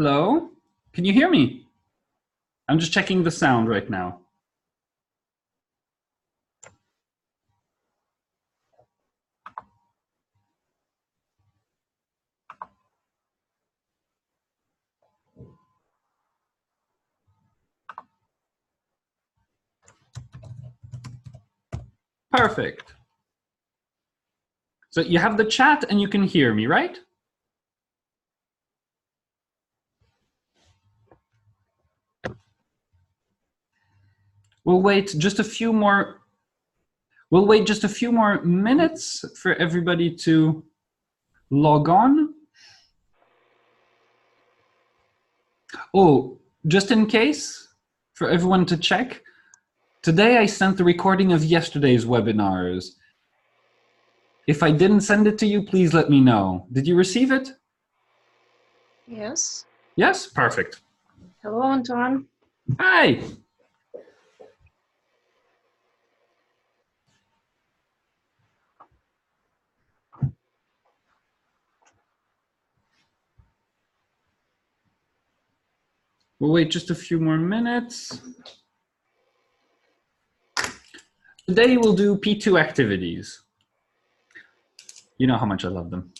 Hello? Can you hear me? I'm just checking the sound right now. Perfect. So you have the chat and you can hear me, right? We'll wait just a few more minutes for everybody to log on. Oh, just in case, for everyone to check, today I sent the recording of yesterday's webinars. If I didn't send it to you, please let me know. Did you receive it? Yes. Yes? Perfect. Hello, Antoine. Hi. We'll wait just a few more minutes. Today we'll do P2 activities. You know how much I love them.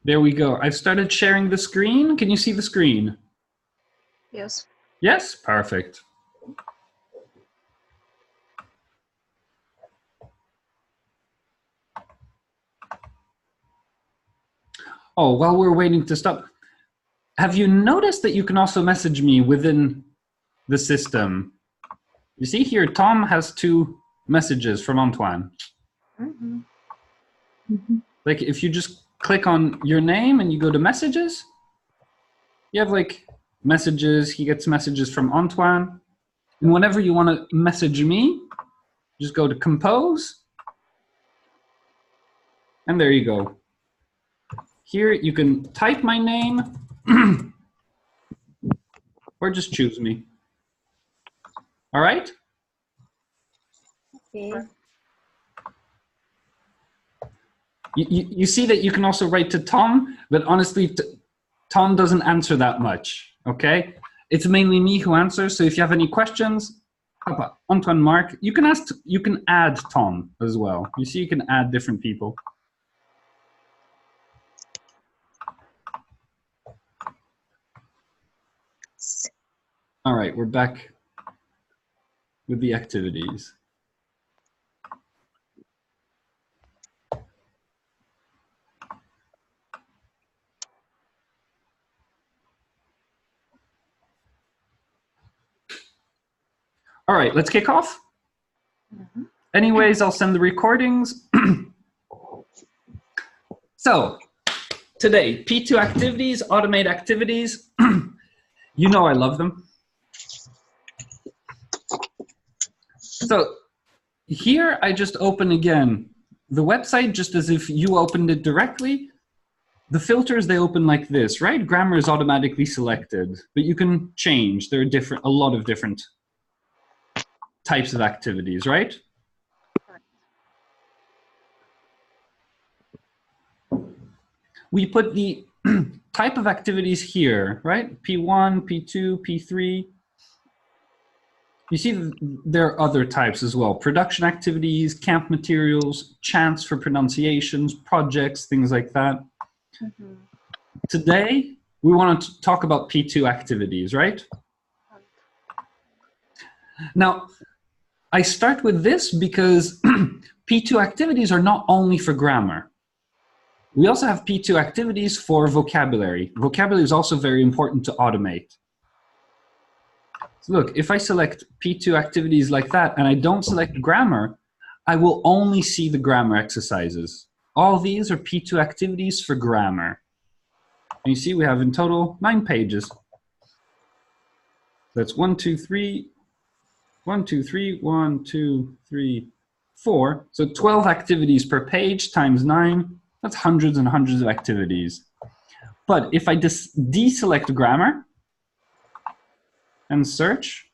There we go. I've started sharing the screen. Can you see the screen? Yes. Yes? Perfect. Oh, while we're waiting to stop, have you noticed that you can also message me within the system? You see here, Tom has 2 messages from Antoine. Mm-hmm. Like if you just click on your name and you go to messages, you have like messages, he gets messages from Antoine. And whenever you want to message me, just go to compose. And there you go. Here you can type my name or just choose me. All right? Okay. You see that you can also write to Tom, but honestly, Tom doesn't answer that much, okay? It's mainly me who answers, so if you have any questions, Antoine Marcq, you can add Tom as well. You see, you can add different people. All right, we're back with the activities. All right, let's kick off. Mm-hmm. Anyways, I'll send the recordings. So, today, P2 activities, automate activities. You know I love them. So, here I just open again the website just as if you opened it directly. The filters, they open like this, right? Grammar is automatically selected, but you can change. There are a lot of different types of activities, right? We put the type of activities here, right? P1, P2, P3. You see there are other types as well. Production activities, camp materials, chants for pronunciations, projects, things like that. Mm-hmm. Today, we want to talk about P2 activities, right? Now, I start with this because P2 activities are not only for grammar. We also have P2 activities for vocabulary. Vocabulary is also very important to automate. So look, if I select P2 activities like that and I don't select grammar, I will only see the grammar exercises. All these are P2 activities for grammar. And you see we have in total 9 pages. That's 1, 2, 3, 1, 2, 3, 1, 2, 3, 4. So 12 activities per page times 9. That's hundreds and hundreds of activities. But if I deselect grammar and search,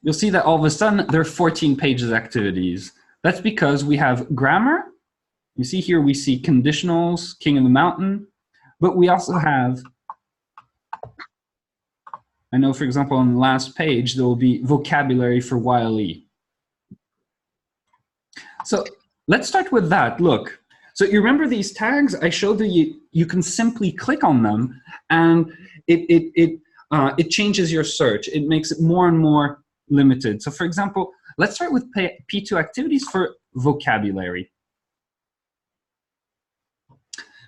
you'll see that all of a sudden there are 14 pages activities. That's because we have grammar. You see here we see conditionals, king of the mountain, but we also have, I know for example on the last page there will be vocabulary for YLE. So let's start with that. Look, so you remember these tags? I showed that you can simply click on them and it changes your search. It makes it more and more limited. So for example, let's start with P2 activities for vocabulary.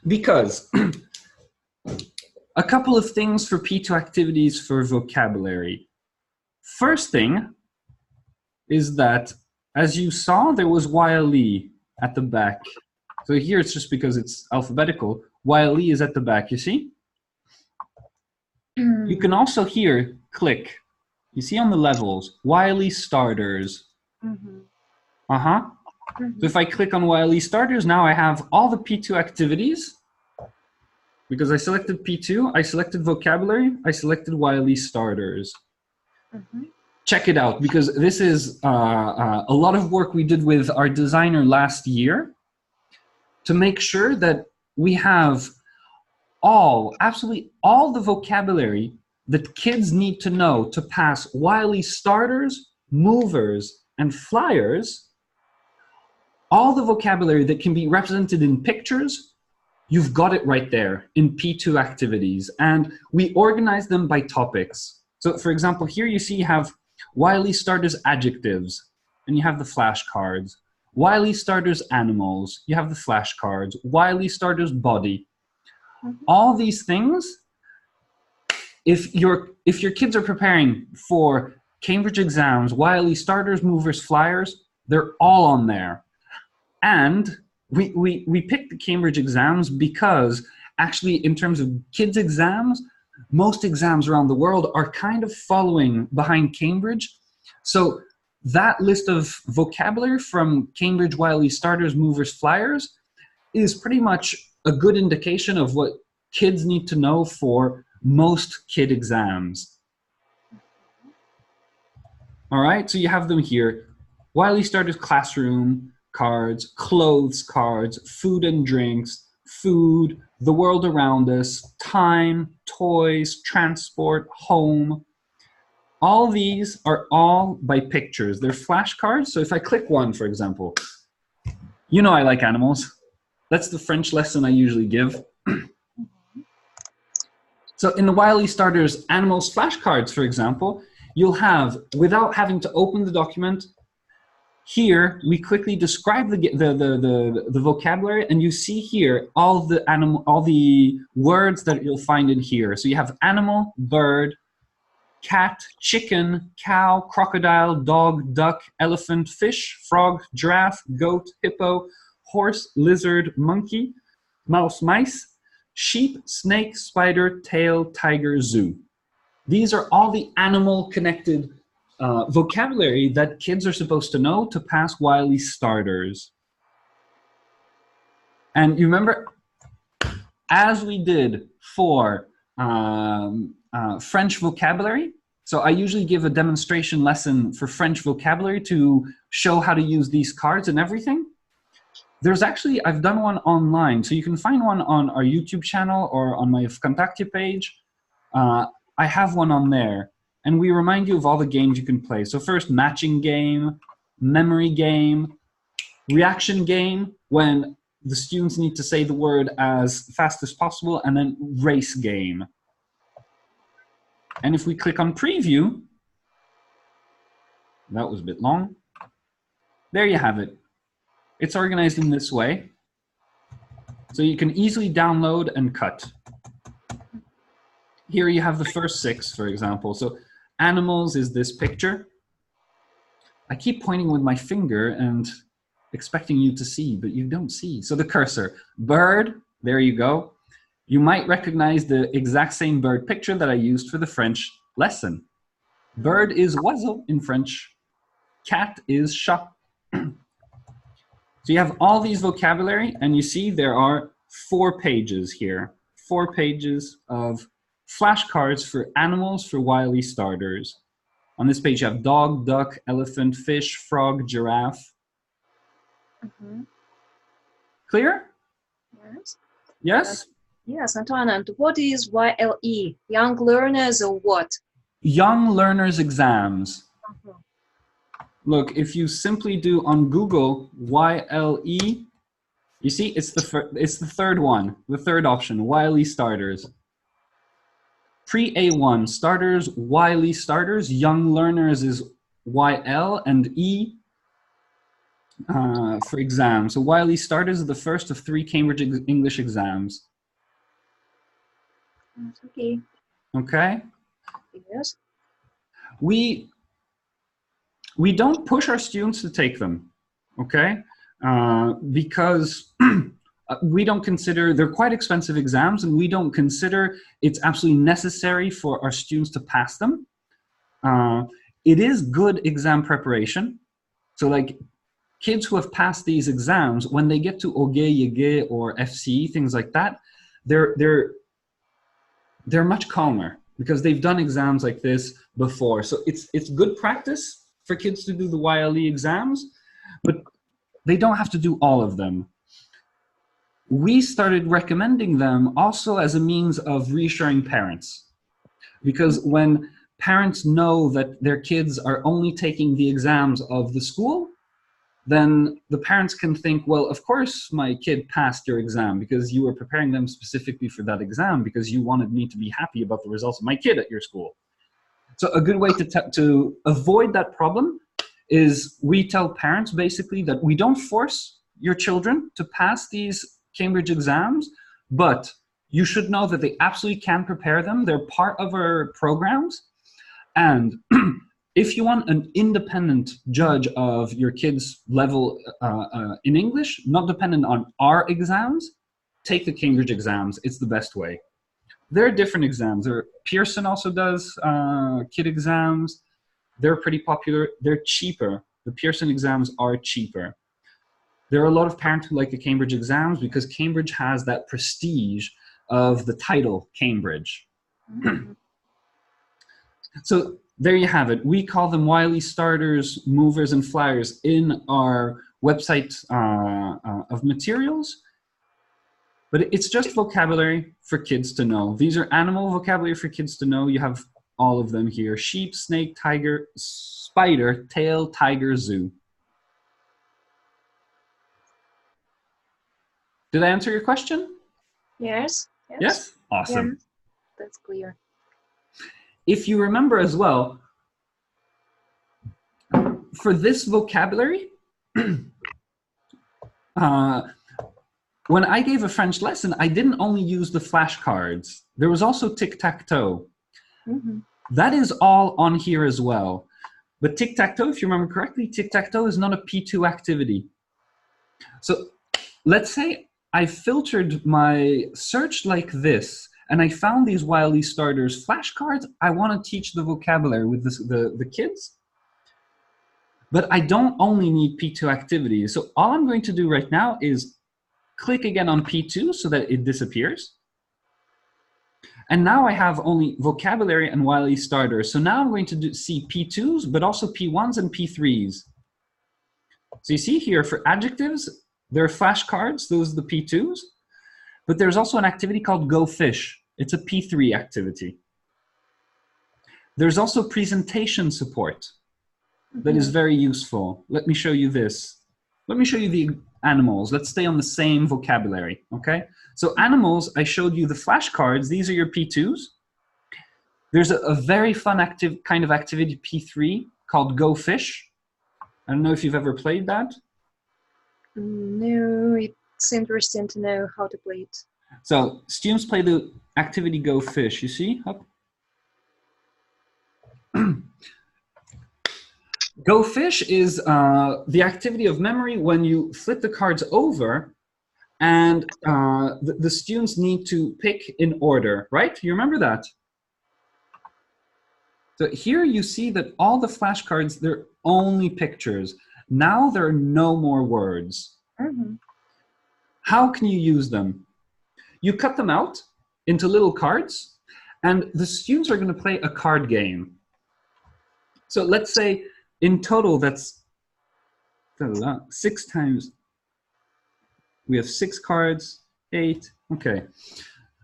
Because a couple of things for P2 activities for vocabulary. First thing is that, as you saw, there was YLE at the back. So here it's just because it's alphabetical. YLE is at the back, you see? You can also here click. You see on the levels, YLE starters. So if I click on YLE starters, now I have all the P2 activities. Because I selected P2, I selected vocabulary, I selected YLE starters. Check it out, because this is a lot of work we did with our designer last year to make sure that we have absolutely all the vocabulary that kids need to know to pass YLE starters, movers, and flyers. All the vocabulary that can be represented in pictures, you've got it right there in P2 activities. And we organize them by topics. So for example, here you see you have YLE starters adjectives, and you have the flashcards. YLE starters animals, you have the flashcards. YLE starters body. All these things, if your kids are preparing for Cambridge exams, YLE starters, movers, flyers, they're all on there. And we picked the Cambridge exams because actually in terms of kids exams, most exams around the world are kind of following behind Cambridge. So that list of vocabulary from Cambridge YLE starters, movers, flyers is pretty much a good indication of what kids need to know for most kid exams. All right, so you have them here. YLE starters classroom, cards, clothes cards, food and drinks, food, the world around us, time, toys, transport, home. All these are all by pictures. They're flashcards. So if I click one, for example, you know I like animals. That's the French lesson I usually give. So in the YLE starters animals flashcards, for example, you'll have, without having to open the document, here we quickly describe the vocabulary, and you see here all the words that you'll find in here. So you have animal, bird, cat, chicken, cow, crocodile, dog, duck, elephant, fish, frog, giraffe, goat, hippo, horse, lizard, monkey, mouse, mice, sheep, snake, spider, tail, tiger, zoo. These are all the animal connected vocabulary that kids are supposed to know to pass YLE starters. And you remember, as we did for French vocabulary, so I usually give a demonstration lesson for French vocabulary to show how to use these cards and everything. There's actually, I've done one online, so you can find one on our YouTube channel or on my Vkontakte page. I have one on there, and we remind you of all the games you can play. So first, matching game, memory game, reaction game, when the students need to say the word as fast as possible, and then race game. And if we click on preview, that was a bit long. There you have it. It's organized in this way. So you can easily download and cut. Here you have the first 6, for example. So animals is this picture. I keep pointing with my finger and expecting you to see, but you don't see. So the cursor, bird, there you go. You might recognize the exact same bird picture that I used for the French lesson. Bird is oiseau in French. Cat is chat. So you have all these vocabulary, and you see there are 4 pages here. 4 pages of flashcards for animals for wily starters. On this page, you have dog, duck, elephant, fish, frog, giraffe. Mm-hmm. Clear? Yes. Yes? Yes, Antoine, and what is YLE? Young learners or what? Young learners exams. Mhm. Look, if you simply do on Google YLE, you see it's the third one, the third option, YLE starters. Pre-A1 starters, YLE starters, young learners is YL and E for exams. So YLE starters is the first of 3 Cambridge English exams. That's okay. Okay? Yes. We don't push our students to take them, okay? Because we don't consider, they're quite expensive exams, and we don't consider it's absolutely necessary for our students to pass them. It is good exam preparation. So like kids who have passed these exams, when they get to OGE, YEGE, or FCE, things like that, they're much calmer because they've done exams like this before. So it's good practice for kids to do the YLE exams, but they don't have to do all of them. We started recommending them also as a means of reassuring parents, because when parents know that their kids are only taking the exams of the school, then the parents can think, well, of course my kid passed your exam because you were preparing them specifically for that exam because you wanted me to be happy about the results of my kid at your school. So a good way to avoid that problem is we tell parents basically that we don't force your children to pass these Cambridge exams, but you should know that they absolutely can prepare them. They're part of our programs. And if you want an independent judge of your kid's level in English, not dependent on our exams, take the Cambridge exams. It's the best way. There are different exams. Pearson also does kid exams. They're pretty popular. They're cheaper. The Pearson exams are cheaper. There are a lot of parents who like the Cambridge exams because Cambridge has that prestige of the title Cambridge. Mm-hmm. So there you have it. We call them YLE starters, movers, and flyers in our website of materials. But it's just vocabulary for kids to know. These are animal vocabulary for kids to know. You have all of them here. Sheep, snake, tiger, spider, tail, tiger, zoo. Did I answer your question? Yes. Yes. Yes? Awesome. Yes. That's clear. If you remember as well, for this vocabulary, when I gave a French lesson, I didn't only use the flashcards. There was also tic-tac-toe. Mm-hmm. That is all on here as well. But tic-tac-toe, if you remember correctly, tic-tac-toe is not a P2 activity. So let's say I filtered my search like this, and I found these YLE starters flashcards. I want to teach the vocabulary with the kids. But I don't only need P2 activities. So all I'm going to do right now is click again on P2 so that it disappears. And now I have only vocabulary and YLE starters. So now I'm going to see P2s, but also P1s and P3s. So you see here for adjectives, there are flashcards. Those are the P2s. But there's also an activity called Go Fish. It's a P3 activity. There's also presentation support that is very useful. Let me show you this. Let me show you the animals. Let's stay on the same vocabulary, okay? So animals, I showed you the flashcards. These are your P2s. There's a very fun kind of activity, P3, called Go Fish. I don't know if you've ever played that. No, it's interesting to know how to play it. So students play the activity Go Fish, you see? Up. Go Fish is the activity of memory when you flip the cards over and the students need to pick in order, right? You remember that? So here you see that all the flashcards, they're only pictures. Now there are no more words. Mm-hmm. How can you use them? You cut them out into little cards, and the students are going to play a card game. So let's say in total that's 6 times, we have 6 cards, 8, okay.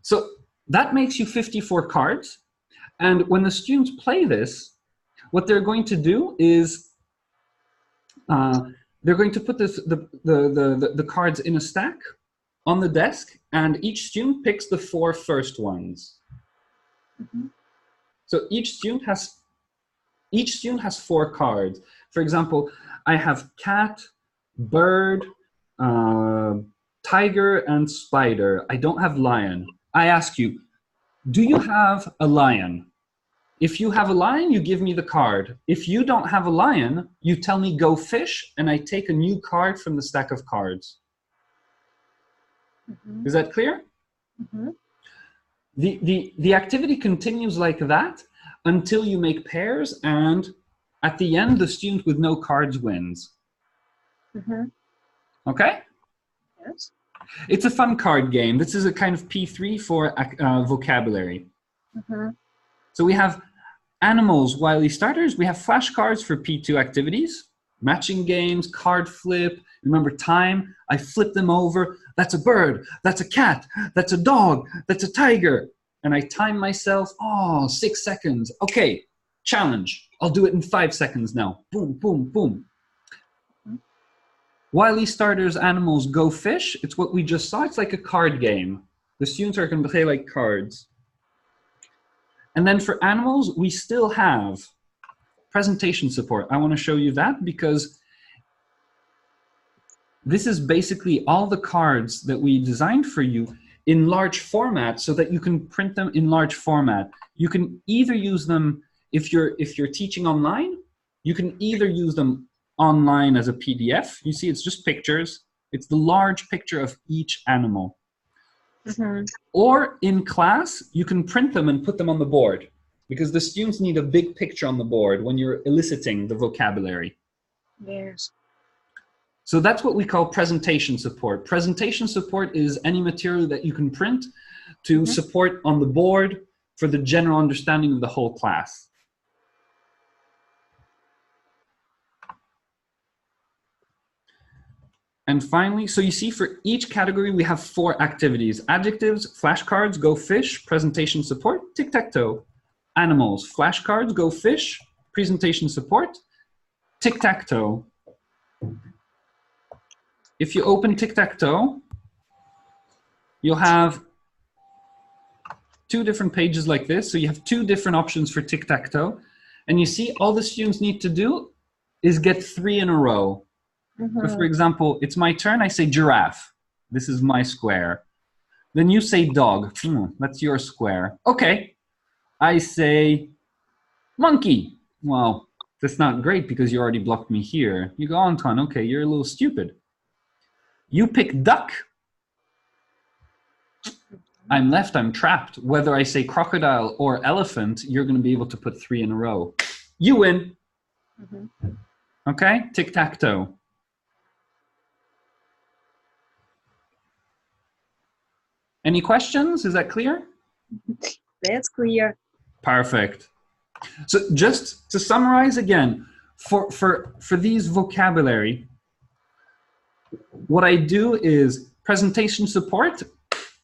So that makes you 54 cards. And when the students play this, what they're going to do is they're going to put the cards in a stack on the desk, and each student picks the 4 first ones. Mm-hmm. So each student has 4 cards. For example, I have cat, bird, tiger, and spider. I don't have lion. I ask you, do you have a lion? If you have a lion, you give me the card. If you don't have a lion, you tell me go fish, and I take a new card from the stack of cards. Mm-hmm. Is that clear? Mm-hmm. The activity continues like that until you make pairs, and at the end, the student with no cards wins. Mm-hmm. Okay? Yes. It's a fun card game. This is a kind of P3 for vocabulary. Mm-hmm. So we have animals, Wiley starters. We have flashcards for P2 activities, matching games, card flip. Remember time? I flip them over. That's a bird. That's a cat. That's a dog. That's a tiger. And I time myself. Oh, 6 seconds. Okay, challenge. I'll do it in 5 seconds now. Boom, boom, boom. Mm-hmm. Wiley starters, animals, go fish. It's what we just saw. It's like a card game. The students are going to play like cards. And then for animals, we still have presentation support. I want to show you that because this is basically all the cards that we designed for you in large format so that you can print them in large format. You can either use them if you're teaching online, you can either use them online as a PDF. You see, it's just pictures. It's the large picture of each animal. Mm-hmm. Or in class, you can print them and put them on the board because the students need a big picture on the board when you're eliciting the vocabulary. Yes. So that's what we call presentation support. Presentation support is any material that you can print to Mm-hmm. support on the board for the general understanding of the whole class. And finally, so you see for each category, we have 4 activities: adjectives, flashcards, go fish, presentation support, tic-tac-toe. Animals, flashcards, go fish, presentation support, tic-tac-toe. If you open tic-tac-toe, you'll have 2 different pages like this. So you have 2 different options for tic-tac-toe. And you see all the students need to do is get 3 in a row. Mm-hmm. So for example, it's my turn, I say giraffe. This is my square. Then you say dog. That's your square. Okay. I say monkey. Well, that's not great because you already blocked me here. You go, Antoine, okay, you're a little stupid. You pick duck. I'm left, I'm trapped. Whether I say crocodile or elephant, you're going to be able to put 3 in a row. You win. Mm-hmm. Okay, tic-tac-toe. Any questions? Is that clear? That's clear. Perfect. So just to summarize again, for these vocabulary, what I do is presentation support.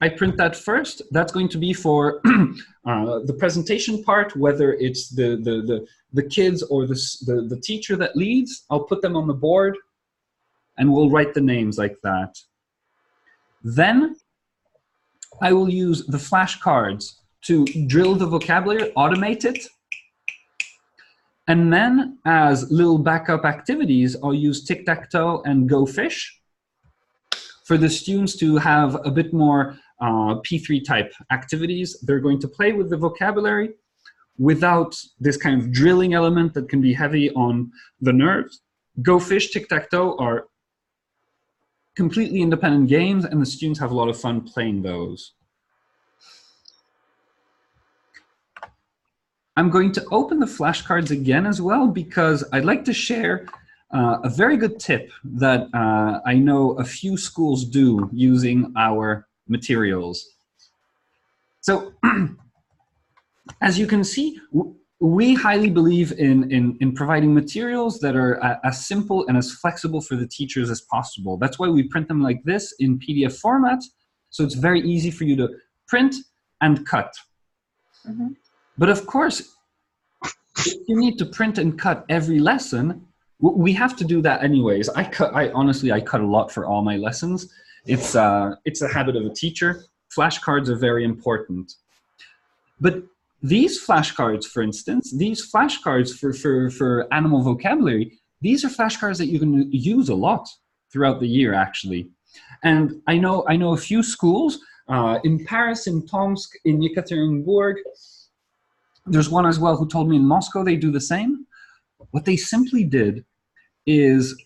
I print that first. That's going to be for the presentation part, whether it's the kids or the teacher that leads. I'll put them on the board and we'll write the names like that. Then I will use the flashcards to drill the vocabulary, automate it. And then as little backup activities, I'll use tic-tac-toe and go fish for the students to have a bit more P3 type activities. They're going to play with the vocabulary without this kind of drilling element that can be heavy on the nerves. Go fish, tic-tac-toe are completely independent games, and the students have a lot of fun playing those. I'm going to open the flashcards again as well because I'd like to share a very good tip that I know a few schools do using our materials. So as you can see, we highly believe in providing materials that are as simple and as flexible for the teachers as possible. That's why we print them like this in PDF format, so it's very easy for you to print and cut. Mm-hmm. But of course, if you need to print and cut every lesson, we have to do that anyways. Honestly, I cut a lot for all my lessons. It's a habit of a teacher. Flashcards are very important. But these flashcards, for instance, these flashcards for animal vocabulary, these are flashcards that you can use a lot throughout the year, actually. And I know a few schools in Paris, in Tomsk, in Yekaterinburg. There's one as well who told me in Moscow they do the same. What they simply did is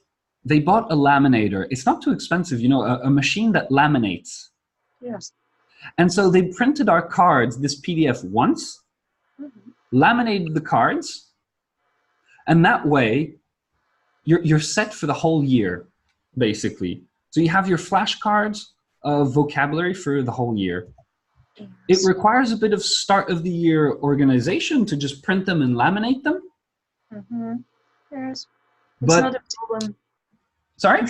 they bought a laminator. It's not too expensive, you know, a machine that laminates. Yes. And so they printed our cards, this PDF once, laminated the cards, and that way you're set for the whole year, basically. So you have your flashcards of vocabulary for the whole year. Yes. It requires a bit of start of the year organization to just print them and laminate them. Mm-hmm. Yes. It's But, not a problem. sorry?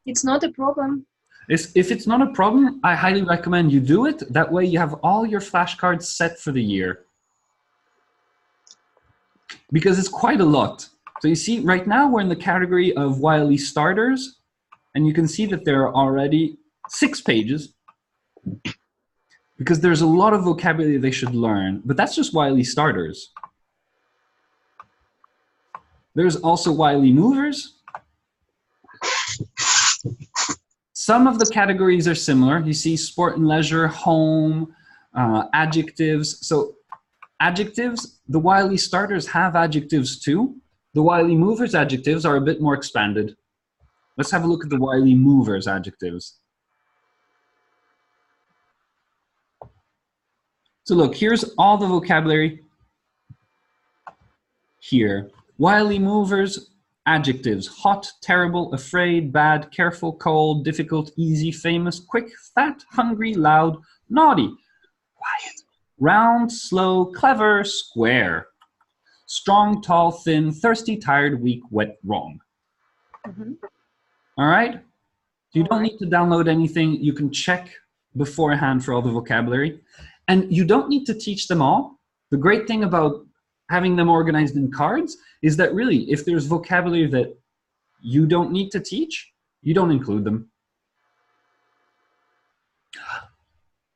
It's not a problem. If it's not a problem, I highly recommend you do it. That way you have all your flashcards set for the year. Because it's quite a lot. So you see, right now we're in the category of YLE starters, and you can see that there are already 6 pages, because there's a lot of vocabulary they should learn, but that's just YLE starters. There's also YLE movers. Some of the categories are similar. You see sport and leisure, home, adjectives. So adjectives, the YLE starters have adjectives too. The YLE movers adjectives are a bit more expanded. Let's have a look at the YLE movers adjectives. So look, here's all the vocabulary here. YLE movers adjectives: hot, terrible, afraid, bad, careful, cold, difficult, easy, famous, quick, fat, hungry, loud, naughty, quiet, round, slow, clever, square, strong, tall, thin, thirsty, tired, weak, wet, wrong. Mm-hmm. All right? You don't need to download anything. You can check beforehand for all the vocabulary. And you don't need to teach them all. The great thing about having them organized in cards is that really, if there's vocabulary that you don't need to teach, you don't include them.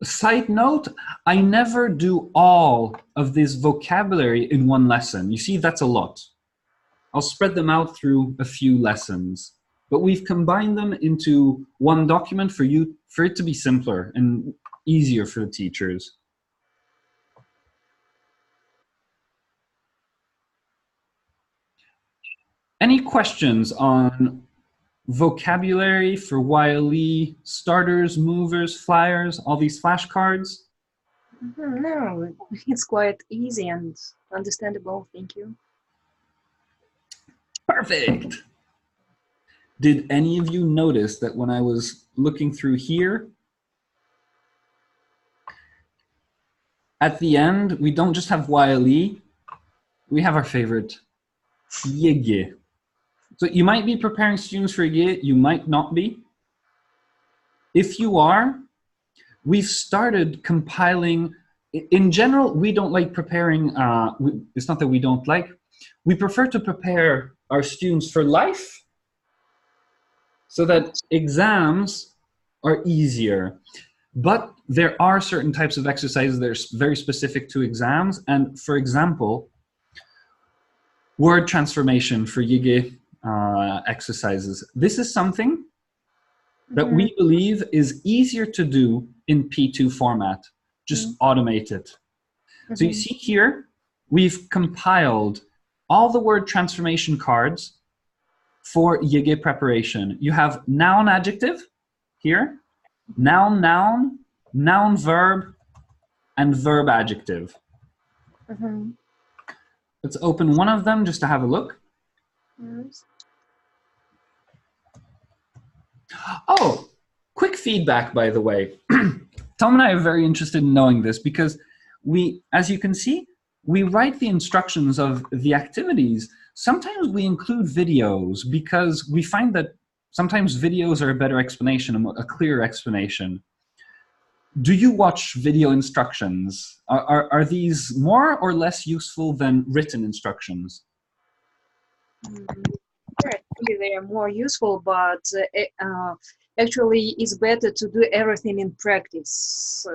Side note, I never do all of this vocabulary in one lesson. You see, that's a lot. I'll spread them out through a few lessons. But we've combined them into one document for it to be simpler and easier for the teachers. Any questions on vocabulary for YLE, starters, movers, flyers, all these flashcards? No, it's quite easy and understandable. Thank you. Perfect. Did any of you notice that when I was looking through here, at the end, we don't just have YLE, we have our favorite, YG. So you might be preparing students for YG, you might not be. If you are, we've started compiling. In general, we don't like preparing, it's not that we don't like, we prefer to prepare our students for life so that exams are easier. But there are certain types of exercises that are very specific to exams. And for example, word transformation for YG exercises. This is something that we believe is easier to do in P2 format. Just automate it. So you see here, we've compiled all the word transformation cards for YG preparation. You have noun adjective here, noun noun, noun verb, and verb adjective. Let's open one of them just to have a look. Yes. Oh, quick feedback, by the way. Tom and I are very interested in knowing this because we, as you can see, we write the instructions of the activities. Sometimes we include videos because we find that sometimes videos are a better explanation, a clearer explanation. Do you watch video instructions? Are these more or less useful than written instructions? Yeah, maybe they are more useful, but actually it's better to do everything in practice.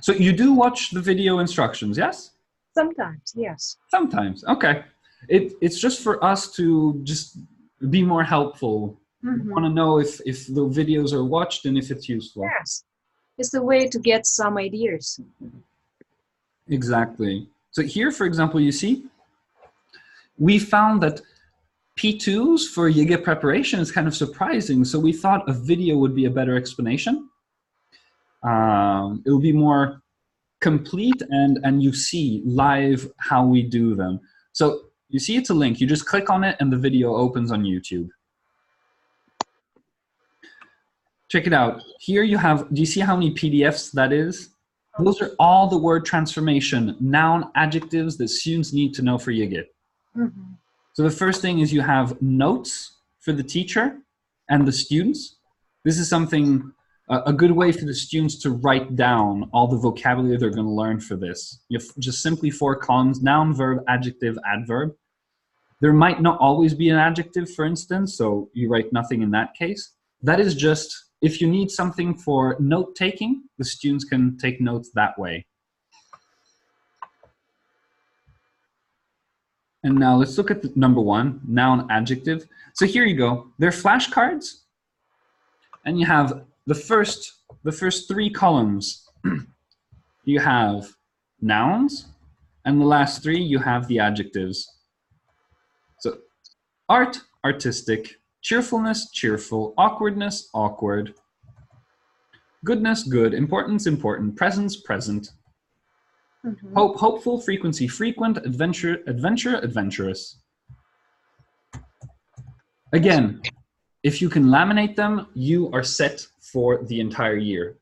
So you do watch the video instructions, yes? Sometimes, yes. Sometimes, okay. It's just for us to just be more helpful. We want to know if the videos are watched and if it's useful. Yes, it's a way to get some ideas. Exactly. So here, for example, you see, we found that P2s for YIGA preparation is kind of surprising. So we thought a video would be a better explanation. It will be more complete and you see live how we do them. So you see it's a link. You just click on it and the video opens on YouTube. Check it out. Here you have, do you see how many PDFs that is? Those are all the word transformation, noun, adjectives that students need to know for YIGIT. So the first thing is you have notes for the teacher and the students. This is something, a good way for the students to write down all the vocabulary they're going to learn for this. You have just simply 4 columns, noun, verb, adjective, adverb. There might not always be an adjective, for instance, so you write nothing in that case. That is just, if you need something for note-taking, the students can take notes that way. And now let's look at the number 1, noun, adjective. So here you go. They're flashcards, and you have the first 3 columns. You have nouns, and the last 3 you have the adjectives. So art, artistic, cheerfulness, cheerful, awkwardness, awkward, goodness, good, importance, important, presence, present, hope, hopeful, frequency, frequent, adventure, adventure, adventurous. Again, if you can laminate them, you are set for the entire year.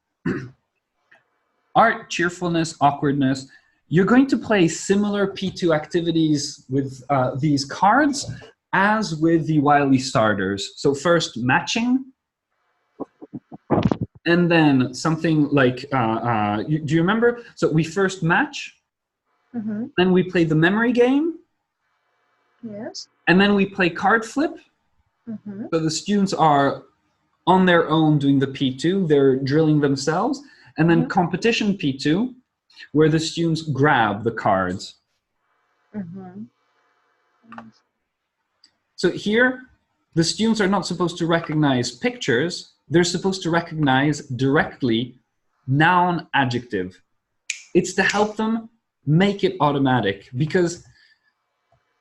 Art, cheerfulness, awkwardness. You're going to play similar P2 activities with these cards as with the Wiley starters. So first matching, and then something like, do you remember? So we first match, then we play the memory game, Yes. and then we play card flip. So the students are on their own doing the P2, they're drilling themselves, and then competition P2, where the students grab the cards. So here, the students are not supposed to recognize pictures, they're supposed to recognize directly noun, adjective. It's to help them make it automatic, because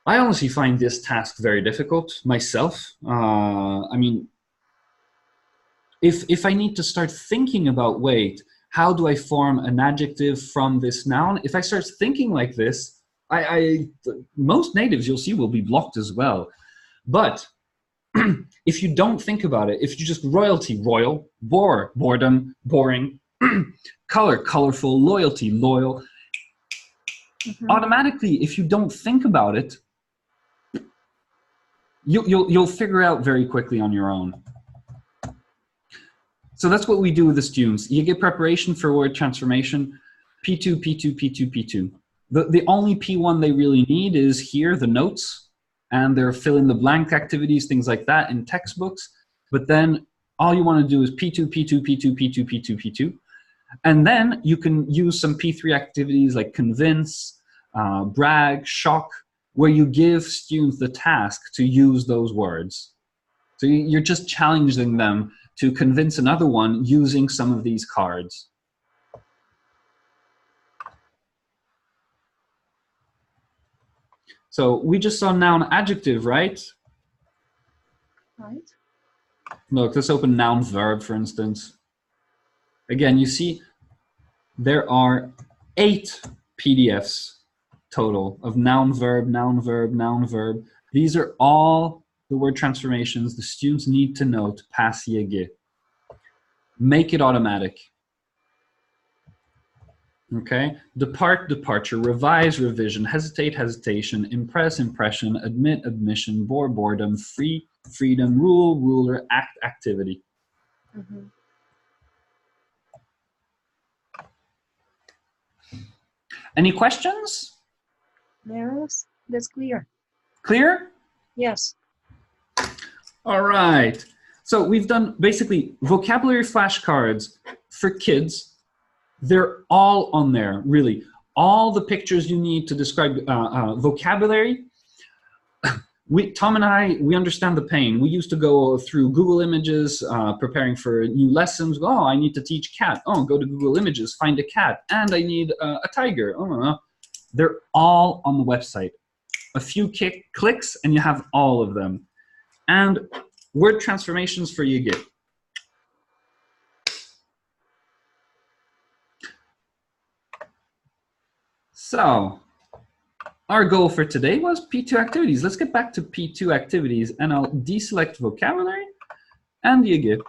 I honestly find this task very difficult myself. I mean, if I need to start thinking about, wait, how do I form an adjective from this noun? If I start thinking like this, most natives you'll see will be blocked as well. But if you don't think about it, if you just royalty, royal, bore, boredom, boring, color, colorful, loyalty, loyal, automatically, if you don't think about it, you'll figure out very quickly on your own. So that's what we do with the students. You get preparation for word transformation, P2, P2, P2, P2. The only P1 they really need is here, the notes, and their fill in the blank activities, things like that in textbooks. But then all you want to do is P2, P2, P2, P2, P2, P2. And then you can use some P3 activities like convince, brag, shock, where you give students the task to use those words. So you're just challenging them to convince another one using some of these cards. So we just saw noun, adjective, right? Right. Look, let's open noun, verb, for instance. Again, you see there are 8 PDFs total of noun, verb, noun, verb, noun, verb. These are all the word transformations the students need to know to pass YG. Make it automatic. Okay? Depart, departure, revise, revision, hesitate, hesitation, impress, impression, admit, admission, bore, boredom, free, freedom, rule, ruler, act, activity. Mhm. Any questions? Yes, that's clear. Clear? Yes. All right. So we've done basically vocabulary flashcards for kids. They're all on there, really. All the pictures you need to describe vocabulary. Tom and I, we understand the pain. We used to go through Google Images, preparing for new lessons. Oh, I need to teach cat. Oh, go to Google Images, find a cat. And I need a tiger. Oh, they're all on the website. A few clicks and you have all of them. And word transformations for YG. So, our goal for today was P2 activities. Let's get back to P2 activities, and I'll deselect vocabulary and YG.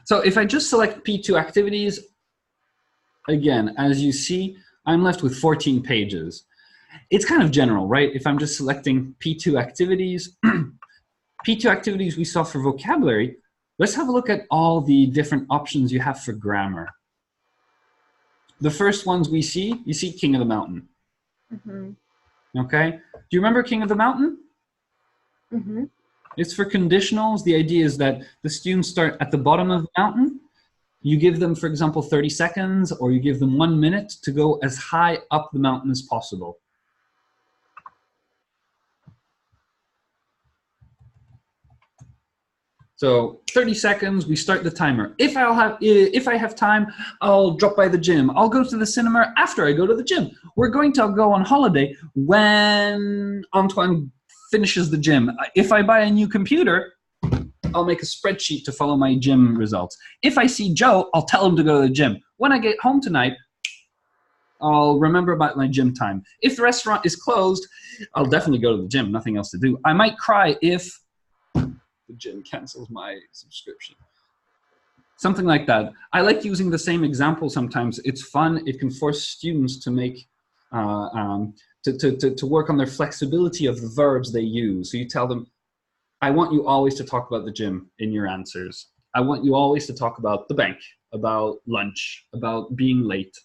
So if I just select P2 activities, again, as you see, I'm left with 14 pages. It's kind of general, right? If I'm just selecting P2 activities, P2 activities we saw for vocabulary, let's have a look at all the different options you have for grammar. The first ones we see, you see King of the Mountain. Mm-hmm. Okay? Do you remember King of the Mountain? Mm-hmm. It's for conditionals. The idea is that the students start at the bottom of the mountain. You give them, for example, 30 seconds, or you give them 1 minute to go as high up the mountain as possible. So 30 seconds, we start the timer. If I have time, I'll drop by the gym. I'll go to the cinema after I go to the gym. We're going to go on holiday when Antoine finishes the gym. If I buy a new computer, I'll make a spreadsheet to follow my gym results. If I see Joe, I'll tell him to go to the gym. When I get home tonight, I'll remember about my gym time. If the restaurant is closed, I'll definitely go to the gym, nothing else to do. I might cry if the gym cancels my subscription. Something like that. I like using the same example sometimes. It's fun. It can force students to make, to work on their flexibility of the verbs they use. So you tell them, I want you always to talk about the gym in your answers. I want you always to talk about the bank, about lunch, about being late,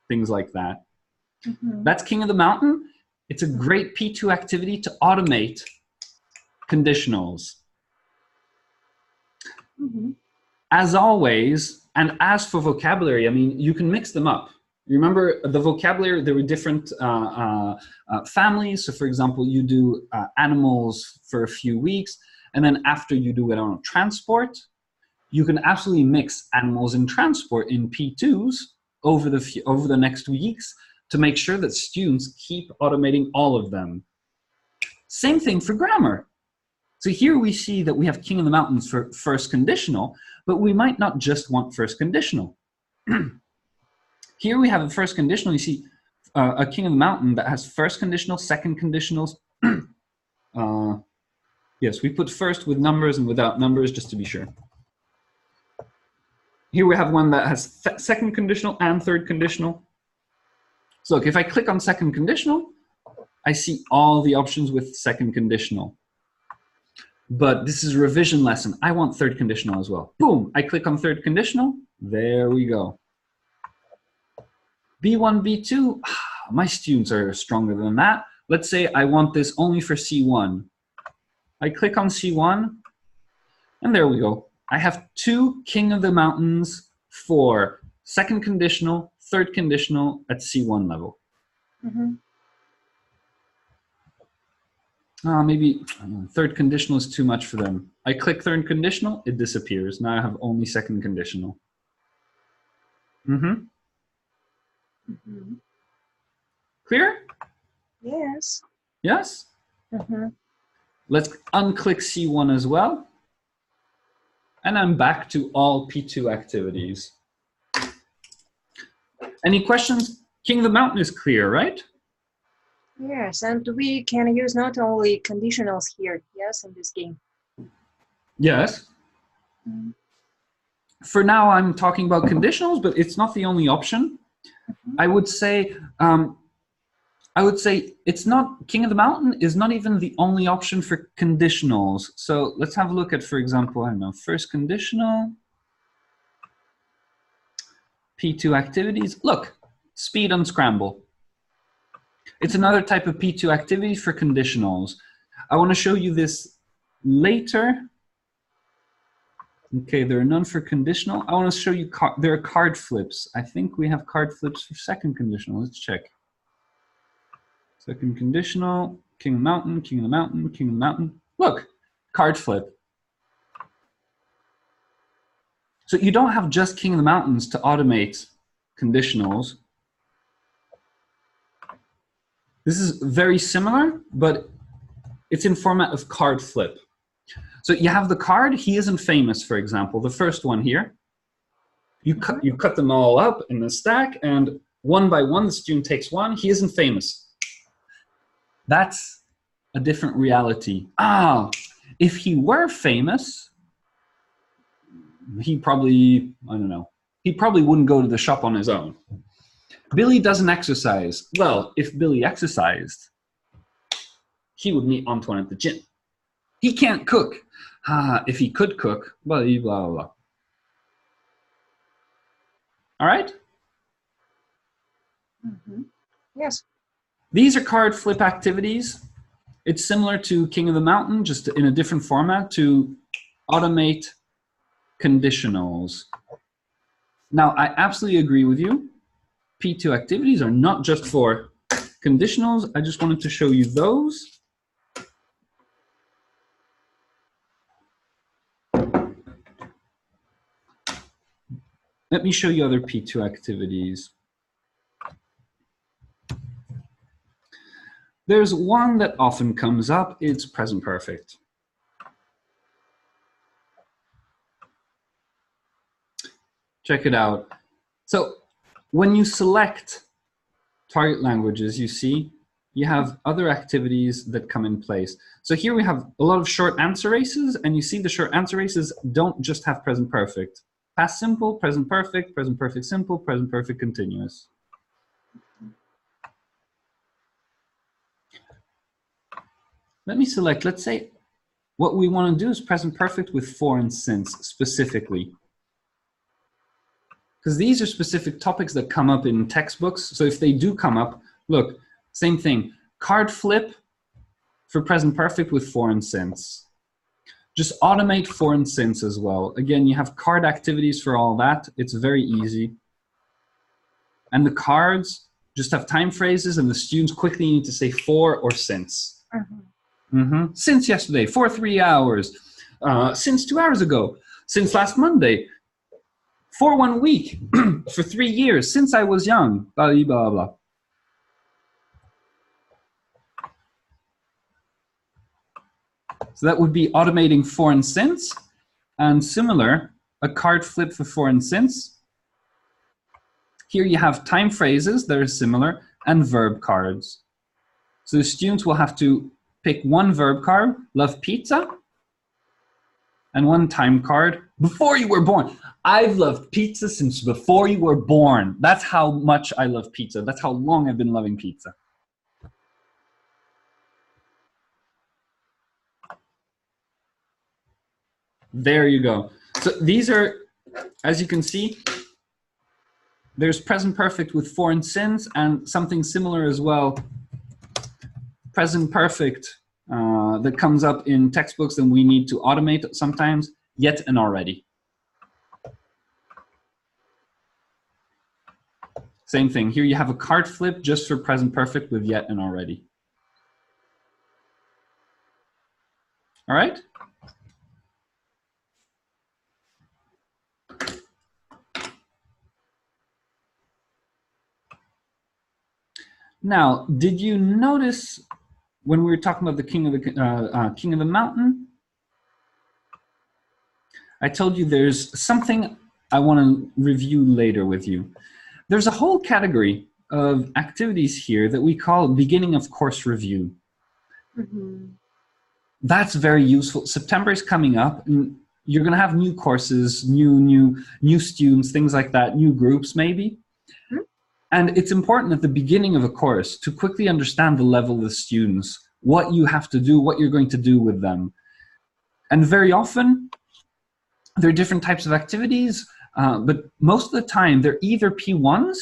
things like that. Mm-hmm. That's King of the Mountain. It's a great P2 activity to automate conditionals. Mm-hmm. As always, and as for vocabulary, I mean, you can mix them up. You remember the vocabulary, there were different families. So for example, you do animals for a few weeks, and then after you do it on transport, you can absolutely mix animals and transport in P2s over the next weeks to make sure that students keep automating all of them. Same thing for grammar. So here we see that we have King of the Mountains for first conditional, but we might not just want first conditional. Here we have a first conditional. You see a King of the Mountain that has first conditional, second conditionals. Yes, we put first with numbers and without numbers just to be sure. Here we have one that has second conditional and third conditional. So look, if I click on second conditional, I see all the options with second conditional. But this is a revision lesson. I want third conditional as well. Boom, I click on third conditional. There we go. B1, B2, my students are stronger than that. Let's say I want this only for C1. I click on C1, and there we go. I have two King of the Mountains for second conditional, third conditional at C1 level. Mm-hmm. Maybe third conditional is too much for them. I click third conditional, it disappears. Now I have only second conditional. Mm-hmm. Mm-hmm. Clear? Yes. Yes? Mm-hmm. Let's unclick C1 as well. And I'm back to all P2 activities. Any questions? King of the Mountain is clear, right? Yes, and we can use not only conditionals here, yes, in this game. Yes. For now, I'm talking about conditionals, but it's not the only option. I would say it's not, King of the Mountain is not even the only option for conditionals. So let's have a look at, for example, I don't know, first conditional, P2 activities. Look, speed unscramble. It's another type of P2 activity for conditionals. I want to show you this later. Okay, there are none for conditional. I want to show you, there are card flips. I think we have card flips for second conditional. Let's check. Second conditional, King of the Mountain, King of the Mountain, King of the Mountain. Look, card flip. So you don't have just King of the Mountains to automate conditionals. This is very similar, but it's in format of card flip. So you have the card, he isn't famous, for example, the first one here. You cut them all up in the stack, and one by one, the student takes one, he isn't famous. That's a different reality. Ah, if he were famous, he probably, I don't know, he probably wouldn't go to the shop on his own. Billy doesn't exercise. Well, if Billy exercised, he would meet Antoine at the gym. He can't cook. If he could cook, blah, blah, blah, blah. All right? Yes. These are card flip activities. It's similar to King of the Mountain, just in a different format, to automate conditionals. Now, I absolutely agree with you. P2 activities are not just for conditionals. I just wanted to show you those. Let me show you other P2 activities. There's one that often comes up. It's present perfect. Check it out. So when you select target languages, you see you have other activities that come in place. So here we have a lot of short answer races, and you see the short answer races don't just have present perfect. Past simple, present perfect simple, present perfect continuous. Let me select, let's say what we want to do is present perfect with for and since specifically. Because these are specific topics that come up in textbooks. So if they do come up, look, same thing. Card flip for present perfect with for and since. Just automate for and since as well. Again, you have card activities for all that. It's very easy. And the cards just have time phrases, and the students quickly need to say for or since. Since yesterday, for 3 hours. Since 2 hours ago. Since last Monday. For 1 week. For 3 years. Since I was young. Blah, blah, blah, blah. So that would be automating for and since. And similar, a card flip for for and since. Here you have time phrases that are similar and verb cards. So the students will have to pick one verb card, love pizza, and one time card, before you were born. I've loved pizza since before you were born. That's how much I love pizza. That's how long I've been loving pizza. There you go. So these are, as you can see, there's present perfect with for and since, and something similar as well, present perfect that comes up in textbooks and we need to automate sometimes, yet and already. Same thing. Here you have a card flip just for present perfect with yet and already. All right? Now, did you notice when we were talking about the King of the Mountain, I told you there's something I want to review later with you. There's a whole category of activities here that we call beginning of course review. Mm-hmm. That's very useful. September is coming up, and you're going to have new courses, new students, things like that, new groups maybe. Mm-hmm. And it's important at the beginning of a course to quickly understand the level of the students, what you have to do, what you're going to do with them. And very often, there are different types of activities, but most of the time, they're either P1s,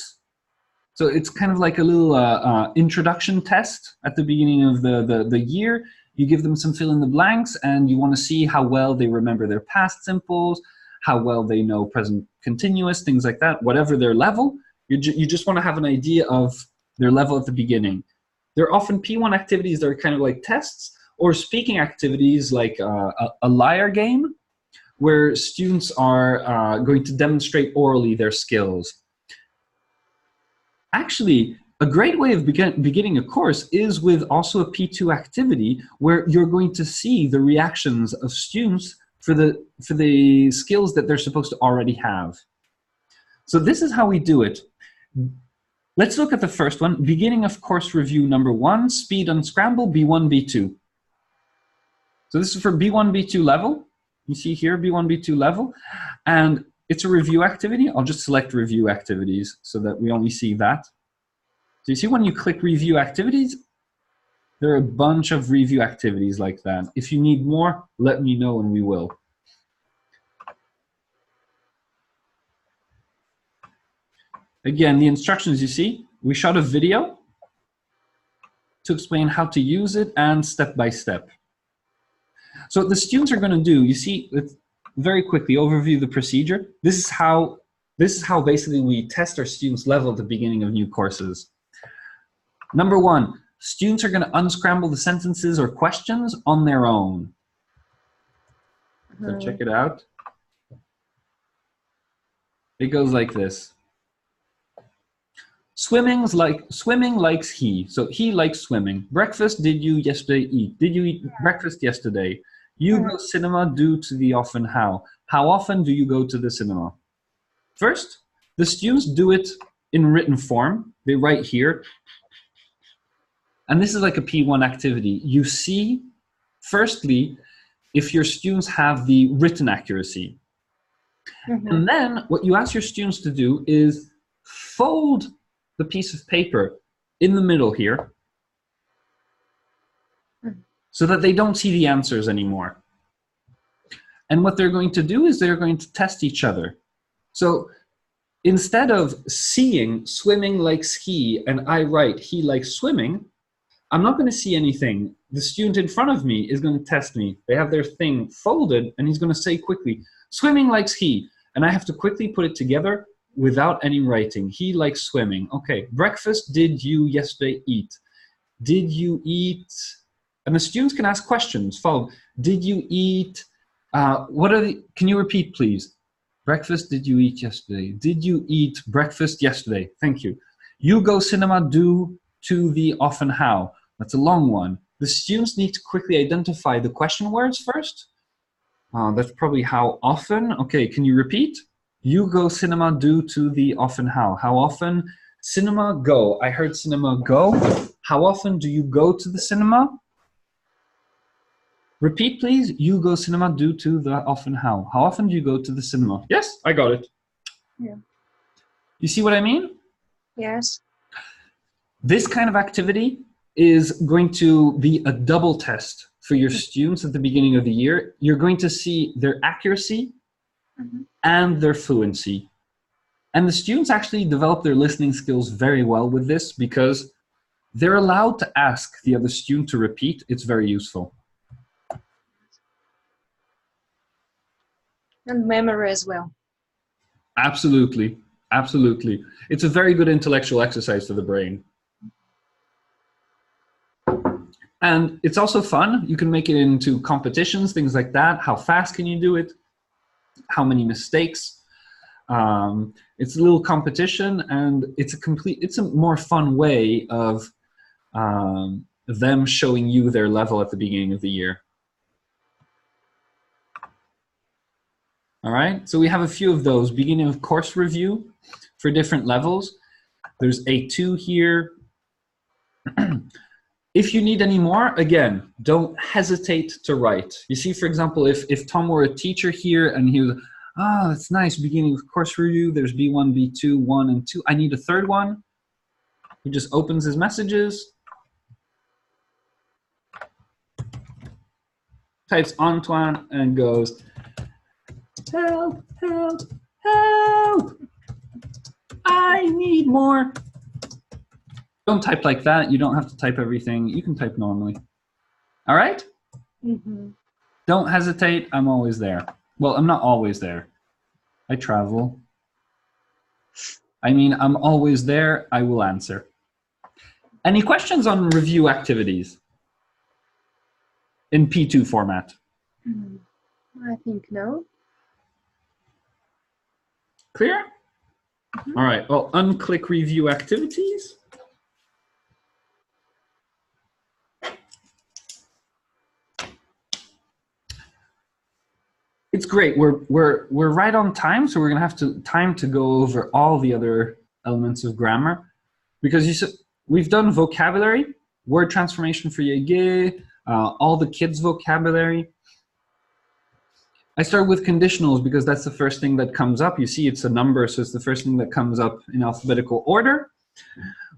so it's kind of like a little introduction test at the beginning of the year. You give them some fill in the blanks, and you want to see how well they remember their past simples, how well they know present continuous, things like that, whatever their level. You just want to have an idea of their level at the beginning. There are often P1 activities that are kind of like tests, or speaking activities like a liar game, where students are going to demonstrate orally their skills. Actually, a great way of beginning a course is with also a P2 activity where you're going to see the reactions of students for the skills that they're supposed to already have. So this is how we do it. Let's look at the first one, beginning of course review number 1, speed unscramble, B1, B2. So this is for B1, B2 level. You see here, B1, B2 level. And it's a review activity. I'll just select review activities so that we only see that. So you see when you click review activities, there are a bunch of review activities like that. If you need more, let me know and we will. Again, the instructions you see, we shot a video to explain how to use it and step by step. So what the students are going to do, you see, very quickly overview the procedure. This is how basically we test our students' level at the beginning of new courses. Number 1, students are going to unscramble the sentences or questions on their own. So check it out. It goes like this. Swimming likes he. So he likes swimming. Breakfast did you yesterday eat? Did you eat breakfast yesterday? You go cinema due to the often how. How often do you go to the cinema? First, the students do it in written form. They write here. And this is like a P1 activity. You see, firstly, if your students have the written accuracy. And then what you ask your students to do is fold the piece of paper in the middle here so that they don't see the answers anymore. And what they're going to do is they're going to test each other. So instead of seeing swimming likes he and I write he likes swimming, I'm not going to see anything. The student in front of me is going to test me. They have their thing folded and he's going to say quickly, swimming likes he. And I have to quickly put it together without any writing. He likes swimming. Okay, breakfast did you yesterday eat? Did you eat? And the students can ask questions. Follow. Did you eat? Can you repeat, please? Breakfast did you eat yesterday? Did you eat breakfast yesterday? Thank you. You go cinema due to the often how. That's a long one. The students need to quickly identify the question words first. That's probably how often. Okay, can you repeat? You go cinema due to the often how. How often? Cinema go. I heard cinema go. How often do you go to the cinema? Repeat, please. You go cinema due to the often how. How often do you go to the cinema? Yes, I got it. Yeah. You see what I mean? Yes. This kind of activity is going to be a double test for your students at the beginning of the year. You're going to see their accuracy and their fluency. And the students actually develop their listening skills very well with this because they're allowed to ask the other student to repeat. It's very useful. And memory as well. Absolutely. Absolutely. It's a very good intellectual exercise for the brain. And it's also fun. You can make it into competitions, things like that. How fast can you do it? How many mistakes? It's a little competition, and it's a more fun way of them showing you their level at the beginning of the year. All right, so we have a few of those. Beginning of course review for different levels. There's A2 here. If you need any more, again, don't hesitate to write. You see, for example, if Tom were a teacher here and he was, oh, that's nice, beginning of course review, there's B1, B2, 1, and 2. I need a third one. He just opens his messages, types Antoine, and goes, help, help, help, I need more. Don't type like that. You don't have to type everything. You can type normally. All right? Mm-hmm. Don't hesitate. I'm always there. Well, I'm not always there. I travel. I mean, I'm always there. I will answer. Any questions on review activities in P2 format? I think no. Clear? Mm-hmm. All right. Well, unclick review activities. It's great. We're right on time, so we're gonna have time to go over all the other elements of grammar, because we've done vocabulary, word transformation for Yege, all the kids' vocabulary. I start with conditionals because that's the first thing that comes up. You see, it's a number, so it's the first thing that comes up in alphabetical order.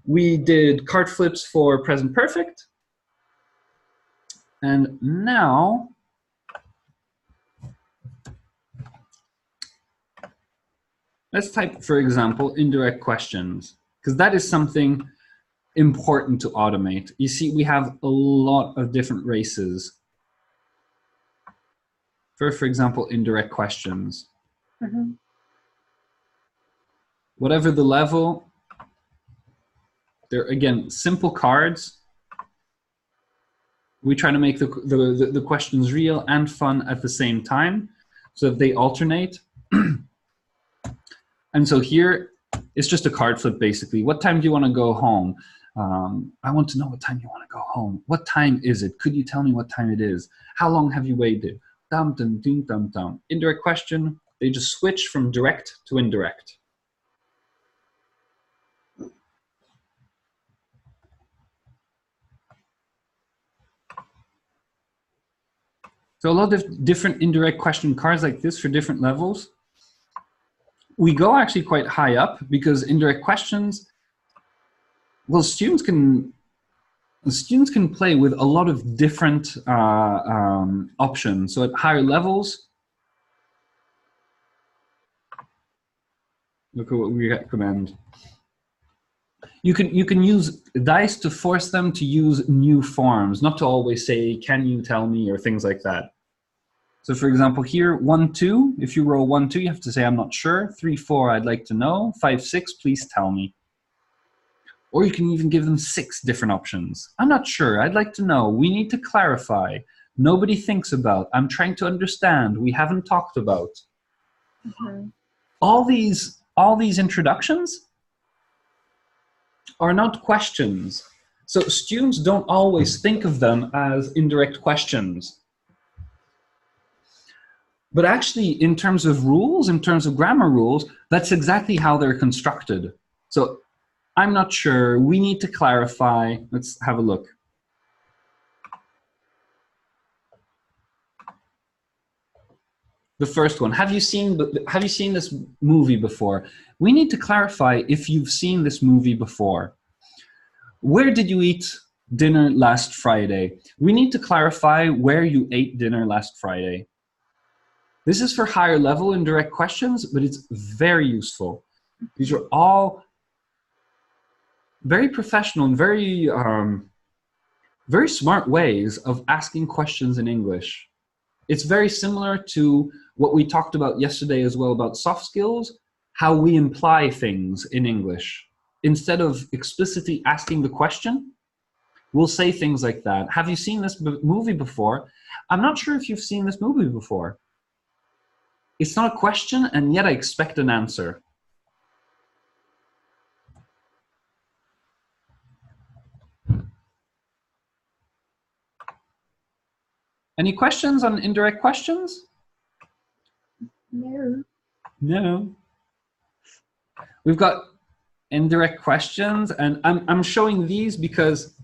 We did card flips for present perfect, and now let's type, for example, indirect questions, because that is something important to automate. You see, we have a lot of different races. For example, indirect questions. Mm-hmm. Whatever the level, they're, again, simple cards. We try to make the questions real and fun at the same time, so that they alternate. And so here, it's just a card flip, basically. What time do you want to go home? I want to know what time you want to go home. What time is it? Could you tell me what time it is? How long have you waited? Dum, dum, dum, dum, dum. Indirect question, they just switch from direct to indirect. So a lot of different indirect question cards like this for different levels. We go actually quite high up because indirect questions, well, students can play with a lot of different options. So at higher levels, look at what we recommend. You can use dice to force them to use new forms, not to always say, can you tell me, or things like that. So for example, here, 1, 2, if you roll 1, 2, you have to say, I'm not sure. 3, 4, I'd like to know. 5, 6, please tell me. Or you can even give them 6 different options. I'm not sure, I'd like to know. We need to clarify. Nobody thinks about. I'm trying to understand. We haven't talked about. Mm-hmm. All these introductions are not questions. So students don't always think of them as indirect questions. But actually, in terms of rules, in terms of grammar rules, that's exactly how they're constructed. So I'm not sure, we need to clarify. Let's have a look. The first one, have you seen this movie before? We need to clarify if you've seen this movie before. Where did you eat dinner last Friday? We need to clarify where you ate dinner last Friday. This is for higher level indirect questions, but it's very useful. These are all very professional and very smart ways of asking questions in English. It's very similar to what we talked about yesterday as well about soft skills, how we imply things in English. Instead of explicitly asking the question, we'll say things like that. Have you seen this movie before? I'm not sure if you've seen this movie before. It's not a question, and yet I expect an answer. Any questions on indirect questions? No. No. We've got indirect questions, and I'm showing these because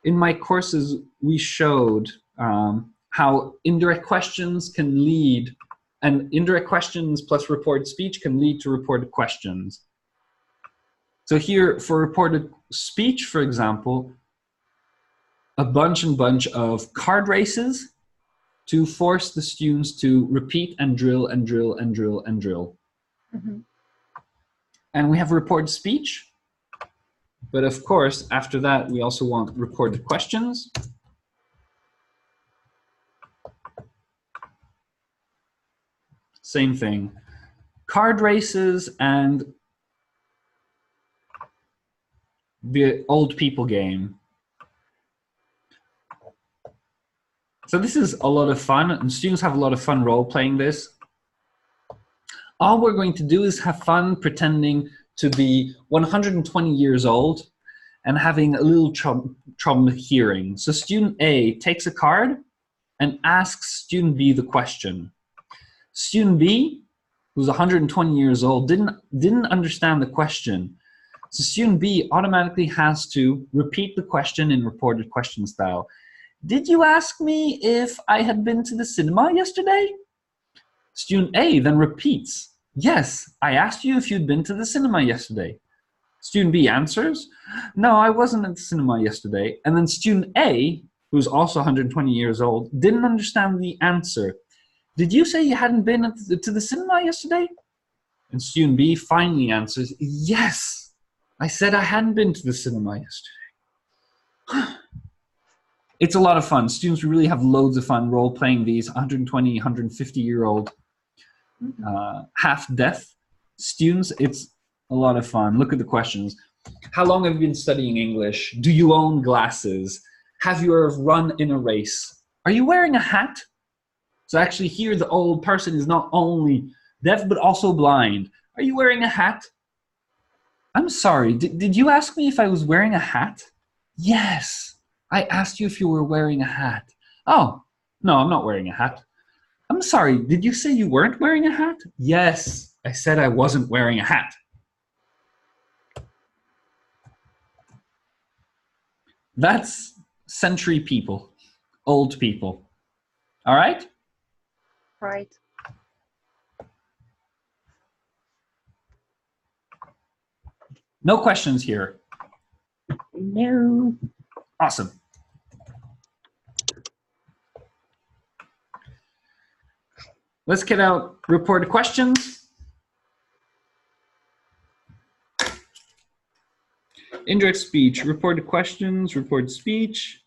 in my courses we showed how indirect questions can lead, and indirect questions plus reported speech can lead to reported questions. So here, for reported speech, for example, a bunch of card races to force the students to repeat and drill and drill and drill and drill. Mm-hmm. And we have reported speech, but of course, after that, we also want reported questions. Same thing. Card races and the old people game. So this is a lot of fun, and students have a lot of fun role-playing this. All we're going to do is have fun pretending to be 120 years old and having a little trouble hearing. So student A takes a card and asks student B the question. Student B, who's 120 years old, didn't understand the question. So student B automatically has to repeat the question in reported question style. Did you ask me if I had been to the cinema yesterday? Student A then repeats, yes, I asked you if you'd been to the cinema yesterday. Student B answers, no, I wasn't at the cinema yesterday. And then student A, who's also 120 years old, didn't understand the answer. Did you say you hadn't been to the cinema yesterday? And student B finally answers, yes, I said I hadn't been to the cinema yesterday. It's a lot of fun. Students really have loads of fun role-playing these 120, 150-year-old half-deaf students. It's a lot of fun. Look at the questions. How long have you been studying English? Do you own glasses? Have you ever run in a race? Are you wearing a hat? So actually here the old person is not only deaf but also blind. Are you wearing a hat? I'm sorry, did you ask me if I was wearing a hat? Yes, I asked you if you were wearing a hat. Oh, no, I'm not wearing a hat. I'm sorry, did you say you weren't wearing a hat? Yes, I said I wasn't wearing a hat. That's century people, old people. All right? Right. No questions here. No. Awesome. Let's get out reported questions. Indirect speech, reported questions, reported speech.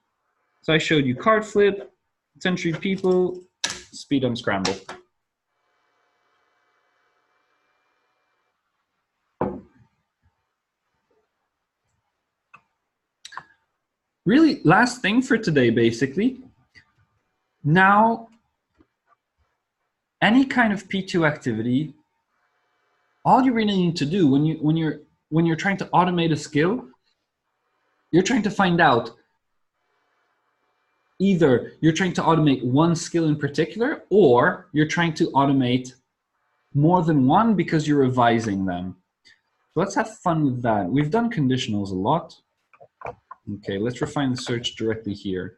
So I showed you card flip, century people, speed unscramble. Really, last thing for today, basically. Now, any kind of P2 activity, all you really need to do when you're trying to automate a skill, you're trying to find out either you're trying to automate one skill in particular, or you're trying to automate more than one because you're revising them. So let's have fun with that. We've done conditionals a lot. Okay, let's refine the search directly here.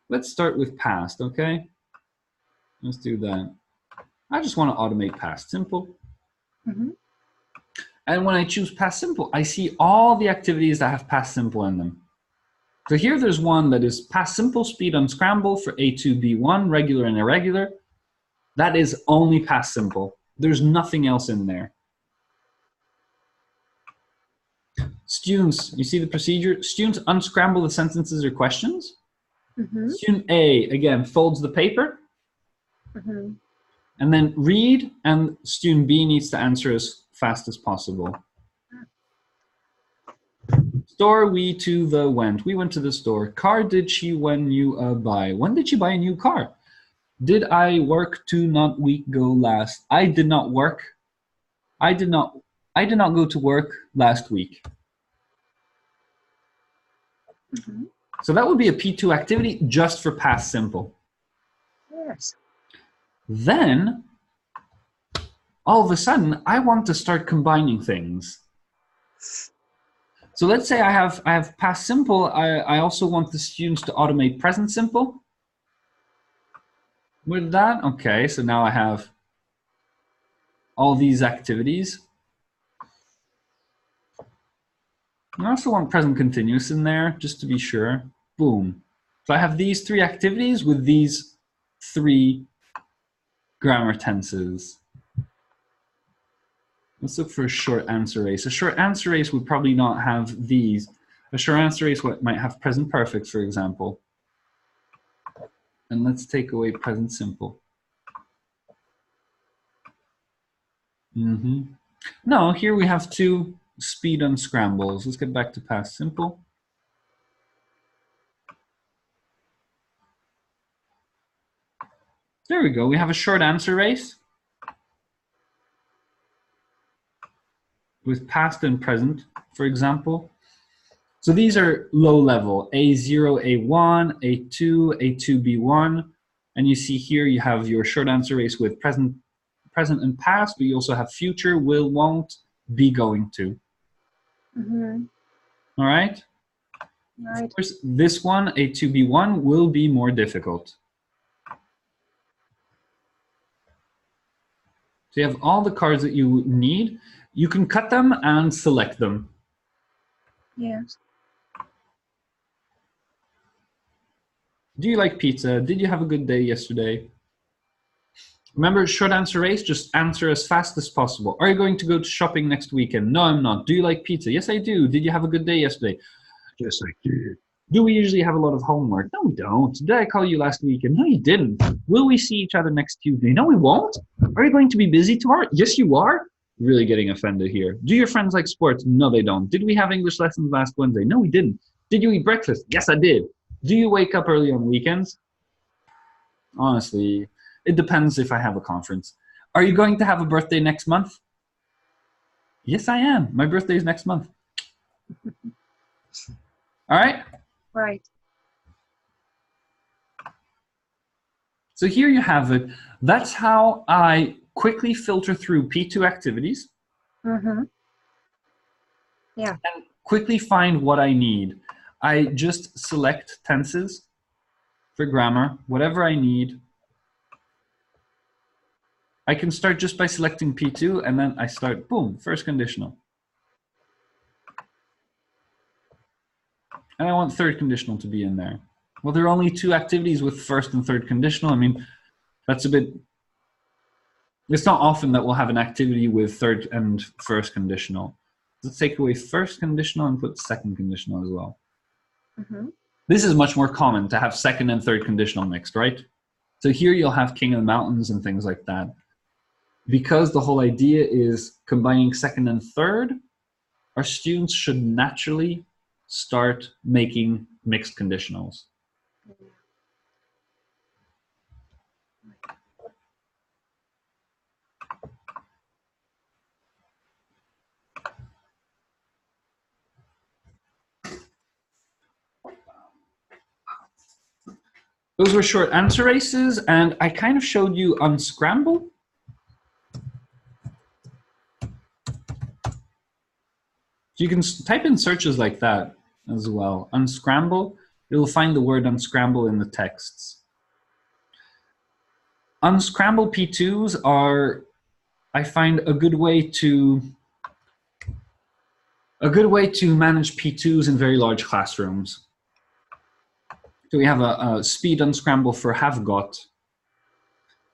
Let's start with past, okay? Let's do that. I just want to automate past simple. Mm-hmm. And when I choose past simple, I see all the activities that have past simple in them. So here there's one that is past simple, speed unscramble for A2, B1, regular and irregular. That is only past simple. There's nothing else in there. Students, you see the procedure? Students unscramble the sentences or questions. Mm-hmm. Student A, again, folds the paper. Mm-hmm. And then read, and student B needs to answer as fast as possible. Store we to the went. We went to the store. Car did she when you buy? When did she buy a new car? Did I work to not week go last? I did not work. I did not go to work last week. Mm-hmm. So that would be a P2 activity just for past simple. Yes. Then all of a sudden I want to start combining things. So let's say I have past simple. I also want the students to automate present simple. With that, okay, so now I have all these activities. I also want present continuous in there, just to be sure. Boom. So I have these 3 activities with these 3 grammar tenses. Let's look for a short answer race. A short answer race would probably not have these. A short answer race might have present perfect, for example. And let's take away present simple. No, here we have 2 speed unscrambles. Let's get back to past simple. There we go. We have a short answer race with past and present, for example. So these are low level, A0, A1, A2, A2, B1. And you see here you have your short answer race with present and past, but you also have future, will, won't, be going to. All right? Right. Of course, this one, A2, B1, will be more difficult. So you have all the cards that you need. You can cut them and select them. Yes. Do you like pizza? Did you have a good day yesterday? Remember, short answer race, just answer as fast as possible. Are you going to go shopping next weekend? No, I'm not. Do you like pizza? Yes, I do. Did you have a good day yesterday? Yes, I did. Do we usually have a lot of homework? No, we don't. Did I call you last weekend? No, you didn't. Will we see each other next Tuesday? No, we won't. Are you going to be busy tomorrow? Yes, you are. Really getting offended here. Do your friends like sports? No, they don't. Did we have English lessons last Wednesday? No, we didn't. Did you eat breakfast? Yes, I did. Do you wake up early on weekends? Honestly, it depends if I have a conference. Are you going to have a birthday next month? Yes, I am. My birthday is next month. All right? Right. So here you have it. That's how I quickly filter through P2 activities. Yeah. And quickly find what I need. I just select tenses for grammar, whatever I need. I can start just by selecting P2, and then I start, boom, first conditional. And I want third conditional to be in there. Well, there are only 2 activities with first and third conditional. I mean, that's a bit, it's not often that we'll have an activity with third and first conditional. Let's take away first conditional and put second conditional as well. This is much more common to have second and third conditional mixed, right? So here you'll have King of the Mountains and things like that. Because the whole idea is combining second and third, our students should naturally start making mixed conditionals. Those were short answer races, and I kind of showed you unscramble. You can type in searches like that as well. Unscramble, you'll find the word unscramble in the texts. Unscramble P2s are, I find, a good way to manage P2s in very large classrooms. So we have a speed unscramble for have got,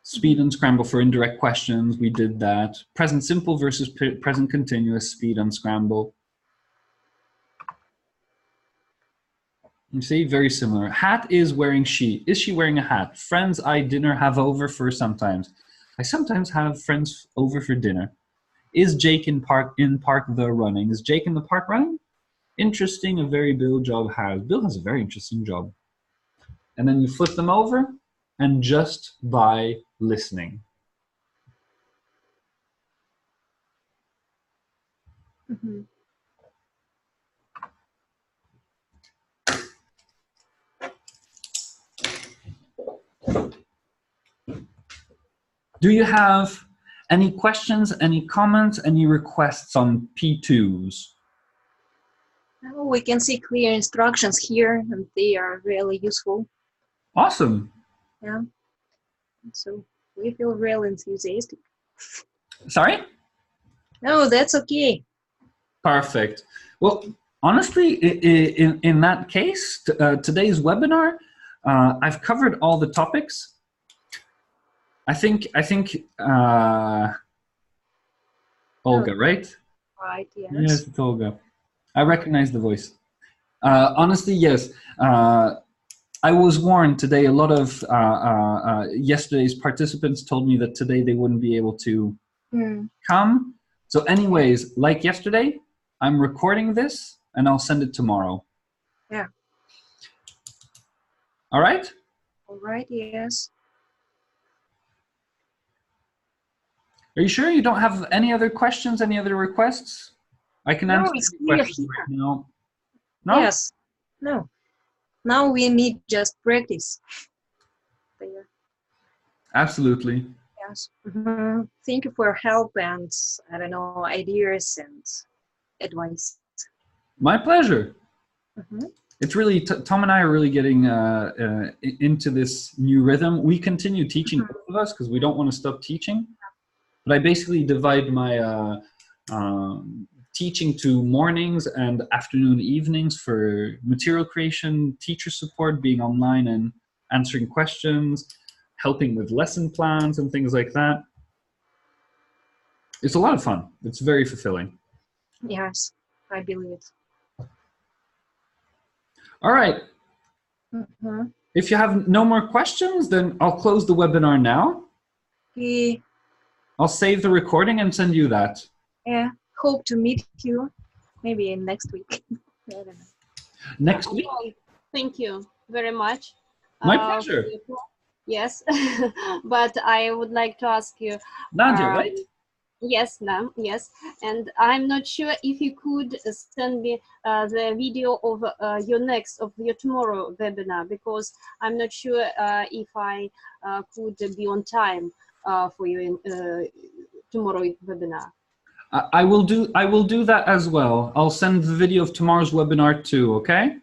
speed unscramble for indirect questions, we did that. Present simple versus present continuous, speed unscramble. You see, very similar. Hat is wearing she. Is she wearing a hat? Friends I dinner have over for sometimes. I sometimes have friends over for dinner. Is Jake in park the running? Is Jake in the park running? Interesting, a very Bill job has. Bill has a very interesting job. And then you flip them over, and just by listening. Do you have Any questions, any comments, any requests on P2s? Now we can see clear instructions here, and they are really useful. Awesome. Yeah. So we feel really enthusiastic. Sorry? No, that's okay. Perfect. Well, honestly, in that case, today's webinar, I've covered all the topics. I think Olga, right? Right, yes. Yes, it's Olga. I recognize the voice. Honestly, yes. I was warned today. A lot of yesterday's participants told me that today they wouldn't be able to come. So anyways, like yesterday, I'm recording this and I'll send it tomorrow. Yeah. All right? All right, yes. Are you sure you don't have any other questions, any other requests? I can answer any questions right now. No? Yes. No. Now we need just practice. There. Absolutely. Yes. Thank you for help and, I don't know, ideas and advice. My pleasure. It's really, Tom and I are really getting into this new rhythm. We continue teaching, both of us, because we don't want to stop teaching. But I basically divide my teaching to mornings and afternoon evenings for material creation, teacher support, being online and answering questions, helping with lesson plans and things like that. It's a lot of fun. It's very fulfilling. Yes, I believe it. All right. If you have no more questions, then I'll close the webinar now. Okay. I'll save the recording and send you that. Yeah, hope to meet you maybe next week. I don't know. Next week? Thank you very much. My pleasure. Yes, but I would like to ask you. Nadia, right? Yes, ma'am, yes. And I'm not sure if you could send me the video of your tomorrow webinar, because I'm not sure if I could be on time for your tomorrow webinar. I will do that as well. I'll send the video of tomorrow's webinar too, okay?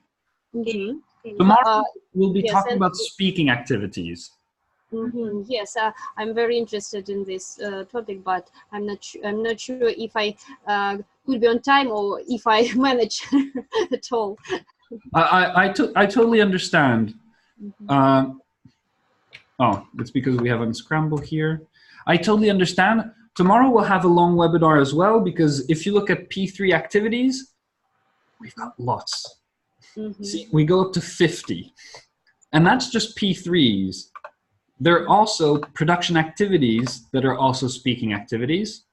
Tomorrow we'll be talking about speaking activities. Yes, I'm very interested in this topic, but I'm not sure if I could be on time or if I manage at all. I totally understand. Oh, it's because we have Unscramble here. I totally understand. Tomorrow we'll have a long webinar as well, because if you look at P3 activities, we've got lots. See, we go up to 50. And that's just P3s. There are also production activities that are also speaking activities.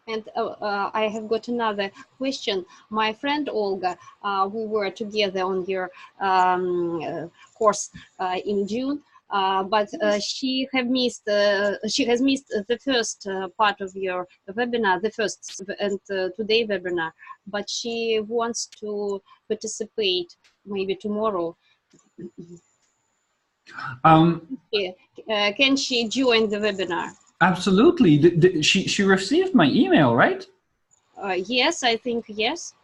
And I have got another question. My friend Olga, we were together on your course in June, but she has missed the first part of your webinar, the first and today webinar. But she wants to participate maybe tomorrow. Can she join the webinar? Absolutely. She received my email, right? Yes, I think yes.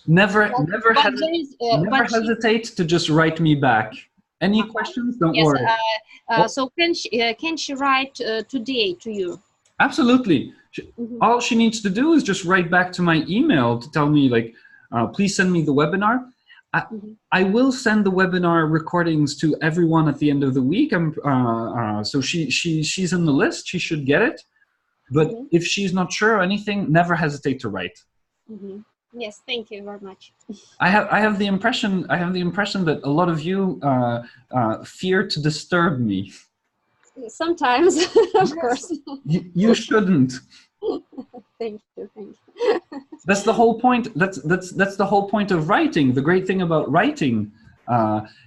Never hesitate to just write me back. Any questions? Don't worry. So can she write today to you? Absolutely. All she needs to do is just write back to my email to tell me, like, please send me the webinar. I will send the webinar recordings to everyone at the end of the week. So she's in the list. She should get it. But if she's not sure or anything, never hesitate to write. Yes, thank you very much. I have the impression that a lot of you fear to disturb me. Sometimes, of course. You shouldn't. Thank you. That's the whole point. That's the whole point of writing. The great thing about writing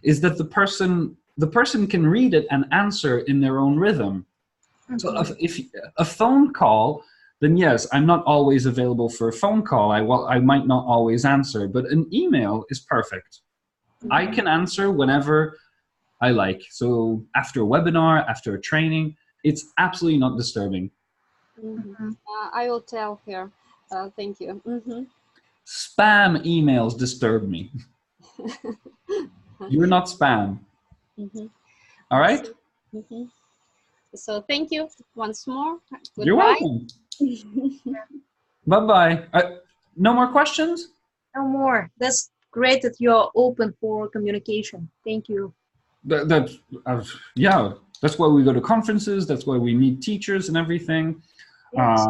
is that the person can read it and answer in their own rhythm. So if a phone call, then yes, I'm not always available for a phone call. I might not always answer, but an email is perfect. I can answer whenever I like. So after a webinar, after a training, It's absolutely not disturbing. I will tell her. Thank you. Spam emails disturb me. You're not spam. All right? So thank you once more. Goodbye. You're welcome. Bye-bye. No more questions? No more. That's great that you're open for communication. Thank you. Yeah, that's why we go to conferences. That's why we meet teachers and everything. Yes.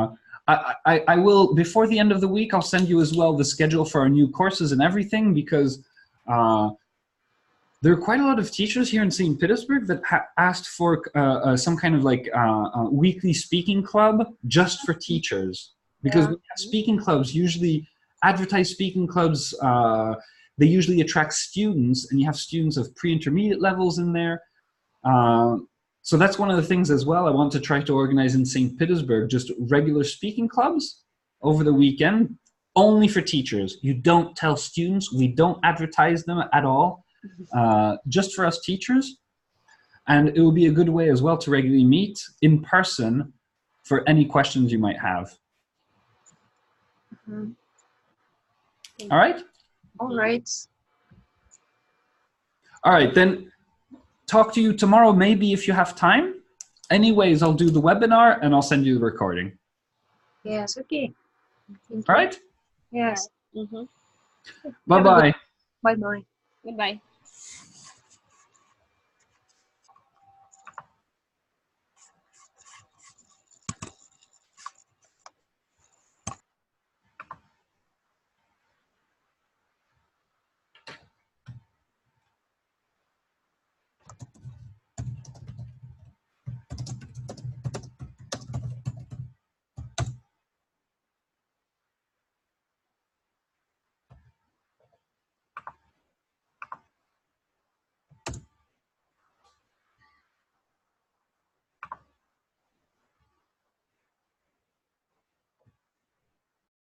I will, before the end of the week, I'll send you as well the schedule for our new courses and everything, because there are quite a lot of teachers here in St. Petersburg that asked for some kind of like weekly speaking club just for teachers. Because we have speaking clubs, usually advertised speaking clubs, they usually attract students, and you have students of pre-intermediate levels in there. So that's one of the things as well I want to try to organize in St. Petersburg, just regular speaking clubs over the weekend, only for teachers. You don't tell students, we don't advertise them at all, just for us teachers. And it will be a good way as well to regularly meet in person for any questions you might have. All right? All right. All right, then talk to you tomorrow, maybe if you have time. Anyways, I'll do the webinar and I'll send you the recording. Yes, okay. All right? Yes. Bye-bye. Bye-bye. Goodbye.